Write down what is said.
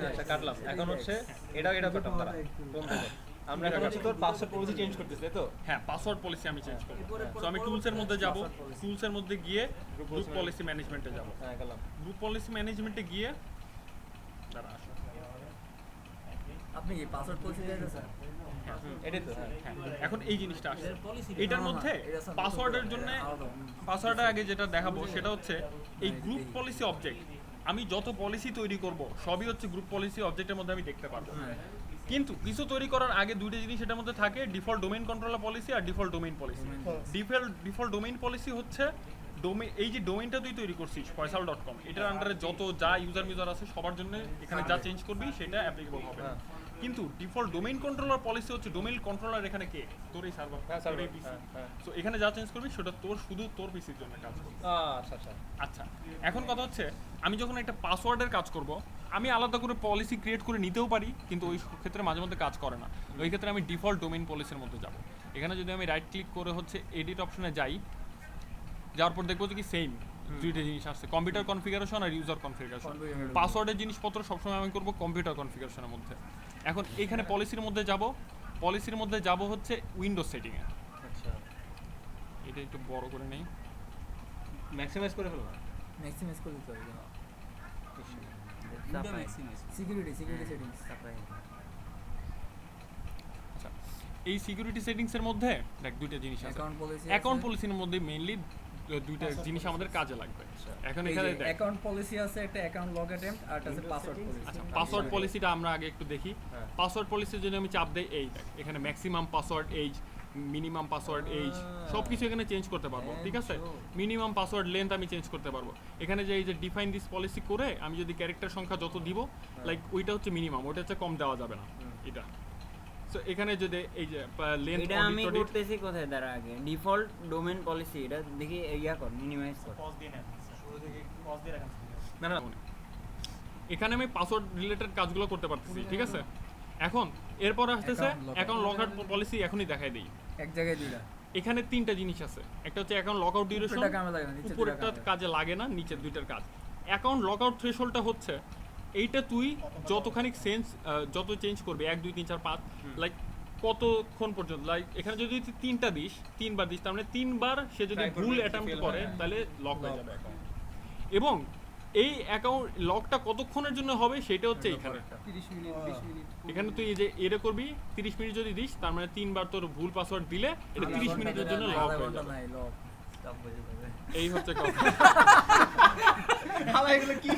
আচ্ছা কাটলাম, এখন হচ্ছে এটা কাটলাম তারা আমরা এখন হচ্ছে তোর পাসওয়ার্ড পলিসি চেঞ্জ করতেছি, তাই তো? হ্যাঁ, পাসওয়ার্ড পলিসি আমি চেঞ্জ করব। সো আমি টুলসের মধ্যে যাব, টুলসের মধ্যে গিয়ে গ্রুপ পলিসি ম্যানেজমেন্টে যাব। হ্যাঁ গেলাম। গ্রুপ পলিসি ম্যানেজমেন্টে গিয়ে দাঁড়া আসো। আপনি কি পাসওয়ার্ড পলিসি দিয়েছেন? এটাই তো। হ্যাঁ এখন এই জিনিসটা আসছে এটার মধ্যে পাসওয়ার্ডের জন্য। পাসওয়ার্ডের আগে যেটা দেখাবো সেটা হচ্ছে এই গ্রুপ পলিসি অবজেক্ট। আমি যত পলিসি তৈরি করব সবই হচ্ছে গ্রুপ পলিসি অবজেক্টের মধ্যে আমি দেখতে পারবো। কিন্তু কিছু তৈরি করার আগে দুইটা জিনিস এটার মধ্যে থাকে, ডিফল্ট ডোমেইন কন্ট্রোলার পলিসি আর default domain policy. Default domain policy হচ্ছে এই যে ডোমেইনটা তুই তৈরি করছিস ফয়সাল.com, এটার আন্ডারে যত যা ইউজার আছে সবার জন্য এখানে যা চেঞ্জ করবি সেটা অ্যাপ্লিকেবল হবে। কিন্তু ডিফল্ট ডোমেইন কন্ট্রোলার পলিসি হচ্ছে ডোমেইন কন্ট্রোলার এখানে কে, তোর এই সার্ভার, তোর এই পিসি। সো এখানে যা চেঞ্জ করবি সেটা তোর শুধু তোর পিসির জন্য কাজ করবে। আচ্ছা আচ্ছা আচ্ছা, এখন কথা হচ্ছে আমি যখন একটা পাসওয়ার্ডের কাজ করব, আমি আলাদা করে পলিসি ক্রিয়েট করে নিতেও পারি, কিন্তু ওই ক্ষেত্রে মাঝে মধ্যে কাজ করে না। ওই ক্ষেত্রে আমি ডিফল্ট ডোমেইন পলিসির মধ্যে যাব। এখানে যদি আমি রাইট ক্লিক করে হচ্ছে এডিট অপশনে যাই, যাওয়ার পর দেখবো যে কি সেম দুইটা জিনিস আসছে, কম্পিউটার কনফিগারেশন আর ইউজার কনফিগারেশন। পাসওয়ার্ডের জিনিসপত্র সবসময় আমি করবো কম্পিউটার কনফিগারেশনের মধ্যে। এখন এখানে পলিসির মধ্যে যাব হচ্ছে উইন্ডোজ সেটিংয়ে। আচ্ছা, এটা একটু বড় করে নেই, ম্যাক্সিমাইজ করে ফেলবো। ম্যাক্সিমাইজ করে দিতে হবে। সিকিউরিটি সেটিংস আচ্ছা এই সিকিউরিটি সেটিংসের মধ্যে দেখ দুইটা জিনিস আছে। অ্যাকাউন্ট পলিসির মধ্যে মেইনলি দুইটা জিনিস আমাদের কাজে লাগবে। এখন এখানে দেখ অ্যাকাউন্ট পলিসি আছে, একটা অ্যাকাউন্ট লগ অ্যাটেম্প্ট আর একটা আছে পাসওয়ার্ড পলিসি। আচ্ছা, পাসওয়ার্ড পলিসিটা আমরা আগে একটু দেখি। পাসওয়ার্ড পলিসির জন্য আমি চাপ দেই, এই দেখ এখানে maximum password age, minimum password age সব কিছু এখানে চেঞ্জ করতে পারবো। ঠিক আছে, মিনিমাম পাসওয়ার্ড লেন্থ আমি চেঞ্জ করতে পারবো। এখানে যে এই যে ডিফাইন দিস পলিসি করে আমি যদি ক্যারেক্টার সংখ্যা যত দিব, লাইক ওইটা হচ্ছে মিনিমাম, ওইটা হচ্ছে কম দেওয়া যাবে না এটা। সো এখানে যদি এই যে লেন্থ এটা আমি করতেছি কোথায় দাঁড়া আগে ডিফল্ট ডোমেইন পলিসি, এটা দেখি ইয়া কর, মিনিমাইজ কর। পজ দিয়ে নেন, শুরু থেকে পজ দিয়ে রাখেন। না না, এখানে আমি পাসওয়ার্ড রিলেটেড কাজগুলো করতে পারতেছি। ঠিক আছে, এখন এরপর আসতেছে অ্যাকাউন্ট লগ আউট পলিসি। এখনই দেখাই দেই, এক জায়গায় দিলা। এখানে তিনটা জিনিস আছে, একটা হচ্ছে অ্যাকাউন্ট লগ আউট ডিউরেশন, উপরেরটা কাজে লাগে না, নিচের দুইটার কাজ। অ্যাকাউন্ট লগ আউট থ্রেশহোল্ডটা হচ্ছে এইটা তুই যতখানি যত চেঞ্জ করবি 1 2 3 4 5 লাইক কতক্ষণ পর্যন্ত, লাইক এখানে যদি তুই তিনবার দিস তার মানে 3 বার সে যদি ভুল অ্যাটেম্প্ট করে তাহলে লক হয়ে যাবে অ্যাকাউন্ট। এবং এই অ্যাকাউন্ট লকটা কতক্ষণের জন্য হবে সেটা হচ্ছে এখানে 30 মিনিট 20 মিনিট। এখানে তুই এই যে এটা করবি 30 মিনিট যদি দিস তার মানে 3 বার তোর ভুল পাসওয়ার্ড দিলে এটা 30 মিনিটের জন্য লক হয়ে যাবে। এই হচ্ছে কথা। এগুলো কি